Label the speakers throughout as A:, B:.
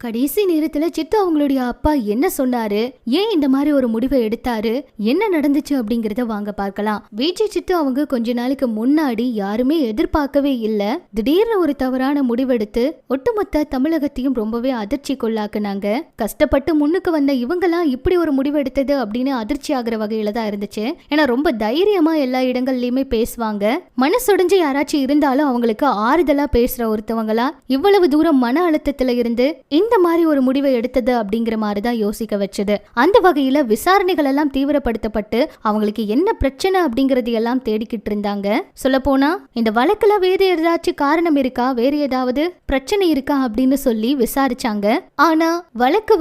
A: கடைசி நேரத்துல சித்து அவங்களுடைய அப்பா என்ன சொன்னாரு, ஏன் இந்த மாதிரி ஒரு முடிவை எடுத்தாரு, என்ன நடந்துச்சு அப்படிங்கறத வாங்க பார்க்கலாம். விஜய் சித்து அவங்க கொஞ்ச நாளைக்கு முன்னாடி யாருமே எதிர்பார்க்கவே இல்ல, திடீர்னு ஒரு தவறான முடிவெடுத்து ஒட்டுமொத்த தமிழகத்தையும் ரொம்பவே அதிர்ச்சி கொள்ளாக்குனாங்க. கஷ்டப்பட்டு முன்னுக்கு வந்த இவங்கெல்லாம் இப்படி ஒரு முடிவு எடுத்தது அப்படின்னு அதிர்ச்சி ஆகிற வகையில தான் இருந்துச்சு. ஏன்னா ரொம்ப தைரியமா எல்லா இடங்கள்லயுமே பேசுவாங்க. மனசுடைஞ்சு யாராச்சும் இருந்தாலும் அவங்களுக்கு ஆறுதலா பேசுற ஒருத்தவங்களா இவ்வளவு தூரம் மன அழுத்தத்துல இருந்து இந்த மாதிரி ஒரு முடிவை எடுத்தது அப்படிங்கிற மாதிரிதான் யோசிக்க வச்சது. அந்த வகையில விசாரணைகள் எல்லாம் தீவிரப்படுத்தப்பட்டு அவங்களுக்கு என்ன பிரச்சனை அப்படிங்கறது எல்லாம் தேடிக்கிட்டு இருந்தாங்க. சொல்ல போனா இந்த வழக்குல வேற ஏதாச்சும் காரணம் இருக்கா, வேற ஏதாவது பிரச்சனை இருக்கா அப்படின்னு சொல்லி விசாரிச்சாங்க. ஆனா வழக்கு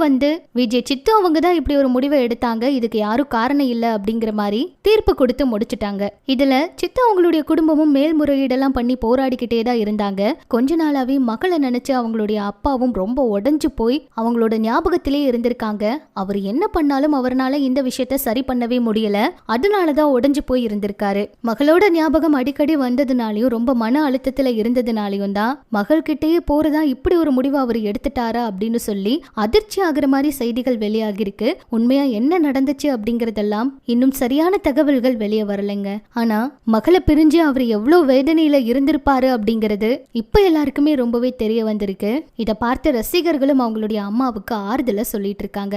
A: விஜய் சித்து அவங்க தான் இப்படி ஒரு முடிவை எடுத்தாங்க, இதுக்கு யாரும் காரணம் இல்ல அப்படிங்கிற மாதிரி தீர்ப்பு கொடுத்து முடிச்சுட்டாங்க. இதுல சித்து அவங்களுடைய குடும்பமும் மேல்முறையீடெல்லாம் பண்ணி போராடிக்கிட்டே தான் இருந்தாங்க. கொஞ்ச நாளாவே மகளை நினைச்சு அவங்களுடைய அப்பாவும் ரொம்ப உடஞ்சு போய் அவங்களோட ஞாபகத்திலே இருந்திருக்காங்க. அவர் என்ன பண்ணாலும் அவரால் இந்த விஷயத்த சரி பண்ணவே முடியல, அதனாலதான் உடஞ்சு போய் இருந்திருக்காரு. மகளோட ஞாபகம் அடிக்கடி வந்ததுனாலையும் ரொம்ப மன அழுத்தத்துல இருந்ததுனாலையும் தான் மகள்கிட்டயே போறதா இப்படி ஒரு முடிவு அவர் எடுத்துட்டாரா அப்படின்னு சொல்லி அதிர்ச்சி ஆகிற மாதிரி செய்திகள் வெளியாகிருக்கு. உண்மையா என்ன நடந்துச்சு அப்படிங்கறதெல்லாம் இன்னும் சரியான தகவல்கள் வெளியே வரலைங்க. ஆனா மகளை பிரிஞ்சு அவர் எவ்வளவு வேதனையில இருந்திருப்பாரு அப்படிங்கிறது இப்ப எல்லாருக்குமே ரொம்பவே தெரிய வந்திருக்கு. இத பார்த்த ரசிகர்களும் அவங்களுடைய அம்மாவுக்கு ஆறுதலை சொல்லிட்டு இருக்காங்க.